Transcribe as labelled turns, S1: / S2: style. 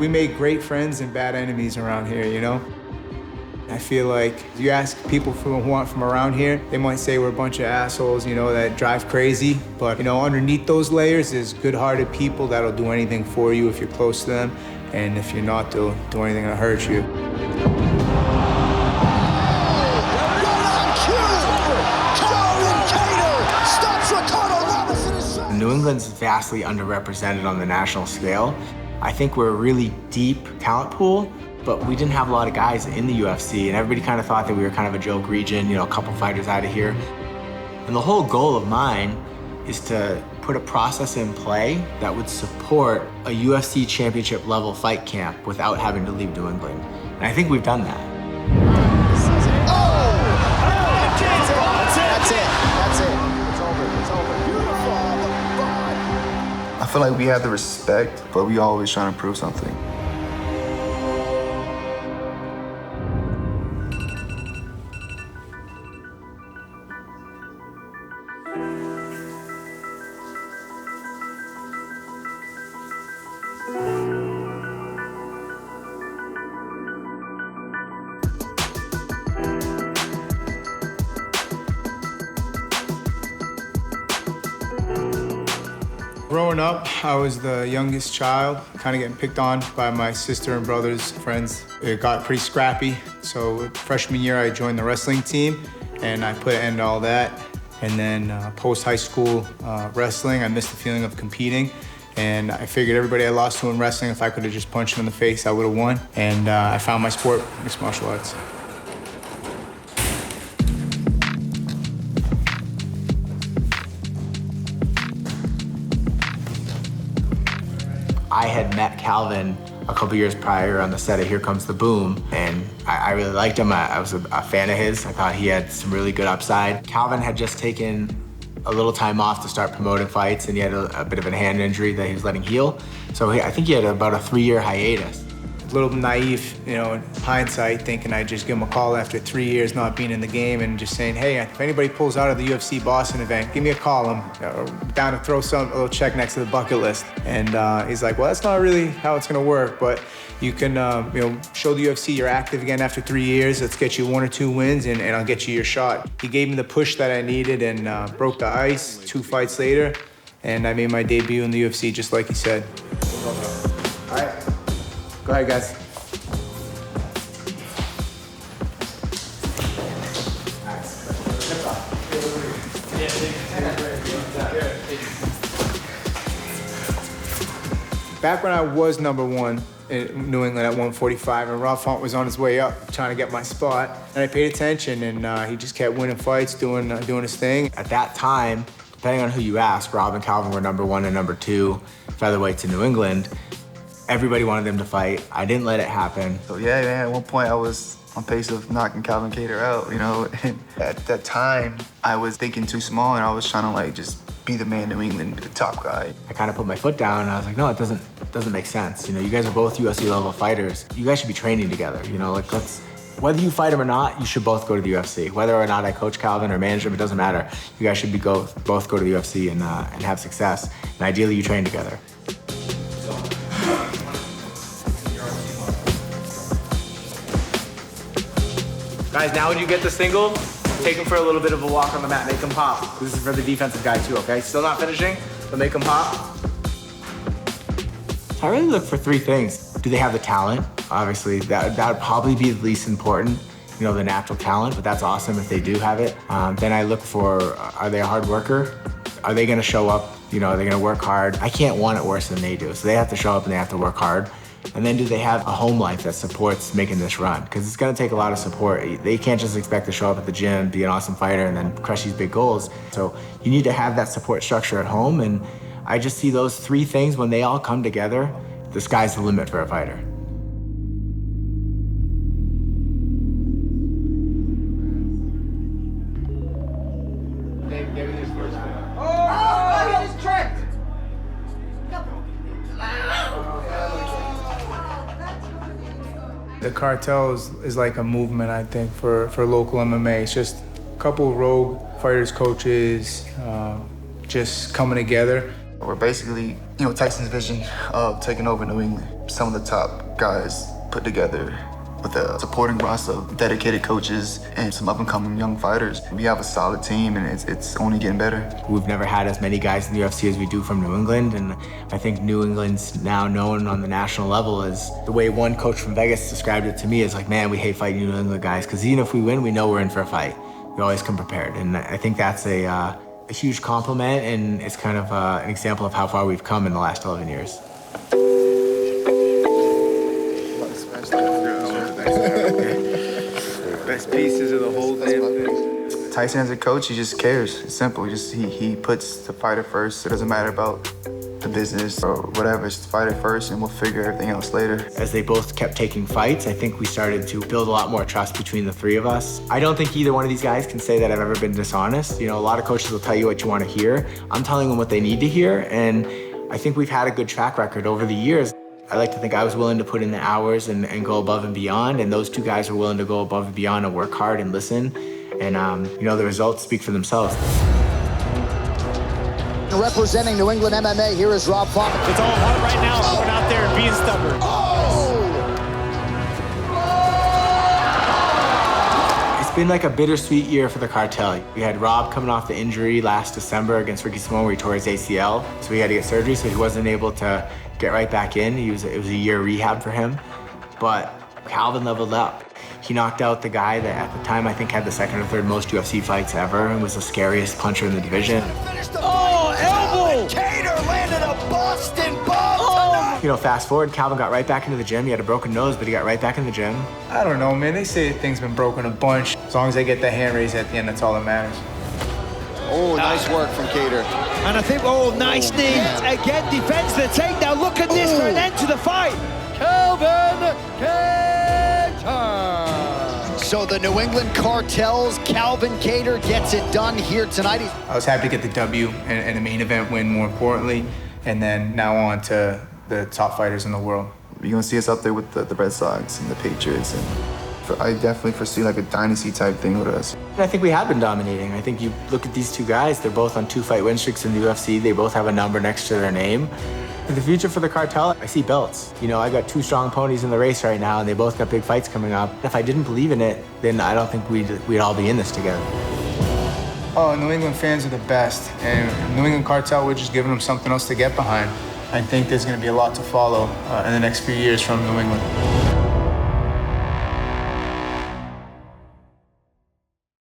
S1: We make great friends and bad enemies around here, you know? I feel like if you ask people who aren't from around here, they might say we're a bunch of assholes, you know, that drive crazy. But, you know, underneath those layers is good-hearted people that'll do anything for you if you're close to them. And if you're not, they'll do anything to hurt you.
S2: New England's vastly underrepresented on the national scale. I think we're a really deep talent pool, but we didn't have a lot of guys in the UFC, and everybody kind of thought that we were kind of a joke region, you know, a couple fighters out of here. And the whole goal of mine is to put a process in play that would support a UFC championship level fight camp without having to leave New England. And I think we've done that.
S3: I feel like we have the respect, but we always trying to prove something.
S1: Growing up, I was the youngest child, kind of getting picked on by my sister and brother's friends. It got pretty scrappy, so freshman year I joined the wrestling team, and I put an end to all that. And then post-high school wrestling, I missed the feeling of competing, and I figured everybody I lost to in wrestling, if I could have just punched them in the face, I would have won. And I found my sport, mixed martial arts.
S2: I had met Calvin a couple years prior on the set of Here Comes the Boom, and I really liked him. I was a fan of his. I thought he had some really good upside. Calvin had just taken a little time off to start promoting fights, and he had a bit of a hand injury that he was letting heal. So I think he had about a 3-year hiatus.
S1: A little naive, you know, in hindsight, thinking I'd just give him a call after 3 years not being in the game and just saying, hey, if anybody pulls out of the UFC Boston event, give me a call. I'm down to throw a little check next to the bucket list. And he's like, well, that's not really how it's gonna work, but you can you know, show the UFC you're active again after 3 years. Let's get you 1 or 2 wins and I'll get you your shot. He gave me the push that I needed and broke the ice 2 fights later. And I made my debut in the UFC just like he said. All right. Go ahead, guys. Back when I was #1 in New England at 145, and Ralph Hunt was on his way up trying to get my spot, and I paid attention, and he just kept winning fights, doing his thing.
S2: At that time, depending on who you ask, Rob and Calvin were #1 and #2 featherweights in New England. Everybody wanted them to fight. I didn't let it happen.
S3: So yeah, man, at one point I was on pace of knocking Calvin Kattar out, you know. And at that time, I was thinking too small, and I was trying to like just be the man in New England, be the top guy.
S2: I kind of put my foot down, and I was like, no, it doesn't make sense. You know, you guys are both UFC level fighters. You guys should be training together. You know, like whether you fight him or not, you should both go to the UFC. Whether or not I coach Calvin or manage him, it doesn't matter. You guys should both go to the UFC and have success. And ideally, you train together. Guys, now when you get the single, take him for a little bit of a walk on the mat. Make him pop. This is for the defensive guy too, okay? Still not finishing, but make him pop. I really look for 3 things. Do they have the talent? Obviously, that would probably be the least important, you know, the natural talent, but that's awesome if they do have it. Then I look for, are they a hard worker? Are they gonna show up? You know, are they gonna work hard? I can't want it worse than they do, so they have to show up and they have to work hard. And then do they have a home life that supports making this run? Because it's gonna take a lot of support. They can't just expect to show up at the gym, be an awesome fighter, and then crush these big goals. So you need to have that support structure at home, and I just see those 3 things, when they all come together, the sky's the limit for a fighter.
S1: The cartel is like a movement, I think, for local MMA. It's just a couple of rogue fighters, coaches, just coming together.
S3: We're basically, Tyson's vision of taking over New England. Some of the top guys put together with a supporting roster of dedicated coaches and some up-and-coming young fighters. We have a solid team, and it's only getting better.
S2: We've never had as many guys in the UFC as we do from New England, and I think New England's now known on the national level as the way one coach from Vegas described it to me is like, man, we hate fighting New England guys, because even if we win, we know we're in for a fight. We always come prepared, and I think that's a huge compliment, and it's kind of an example of how far we've come in the last 11 years.
S1: Best pieces of the whole damn thing.
S3: Tyson as a coach, he just cares. It's simple. He puts the fighter first. It doesn't matter about the business or whatever. It's the fighter first, and we'll figure everything else later.
S2: As they both kept taking fights, I think we started to build a lot more trust between the three of us. I don't think either one of these guys can say that I've ever been dishonest. A lot of coaches will tell you what you want to hear. I'm telling them what they need to hear, and I think we've had a good track record over the years. I like to think I was willing to put in the hours and go above and beyond, and those two guys were willing to go above and beyond and work hard and listen. And, the results speak for themselves.
S4: Representing New England MMA, here is Rob Font.
S5: It's all hard right now, going out there and being stubborn.
S2: It's been like a bittersweet year for the cartel. We had Rob coming off the injury last December against Ricky Simon where he tore his ACL. So he had to get surgery, so he wasn't able to get right back in. It was a year rehab for him. But Calvin leveled up. He knocked out the guy that at the time I think had the second or third most UFC fights ever and was the scariest puncher in the division.
S4: Oh, elbow! Kattar landed a Boston bomb.
S2: Fast forward, Calvin got right back into the gym. He had a broken nose, but he got right back in the gym.
S1: I don't know, man. They say things been broken a bunch. As long as they get the hand raised at the end, that's all that matters.
S4: Oh, nice work from Kattar.
S5: And I think, nice knee. Again, defends the takedown. Look at this for an end to the fight. Calvin Kattar.
S4: So the New England Cartel's Calvin Kattar gets it done here tonight.
S1: I was happy to get the W and the main event win, more importantly, and then now on to the top fighters in the world.
S3: You're gonna see us up there with the Red Sox and the Patriots, and I definitely foresee like a dynasty type thing with us.
S2: I think we have been dominating. I think you look at these two guys, they're both on 2-fight win streaks in the UFC. They both have a number next to their name. In the future for the cartel, I see belts. I got two strong ponies in the race right now, and they both got big fights coming up. If I didn't believe in it, then I don't think we'd all be in this together.
S1: Oh, New England fans are the best, and New England Cartel, we're just giving them something else to get behind. I think there's going to be a lot to follow in the next few years from New England.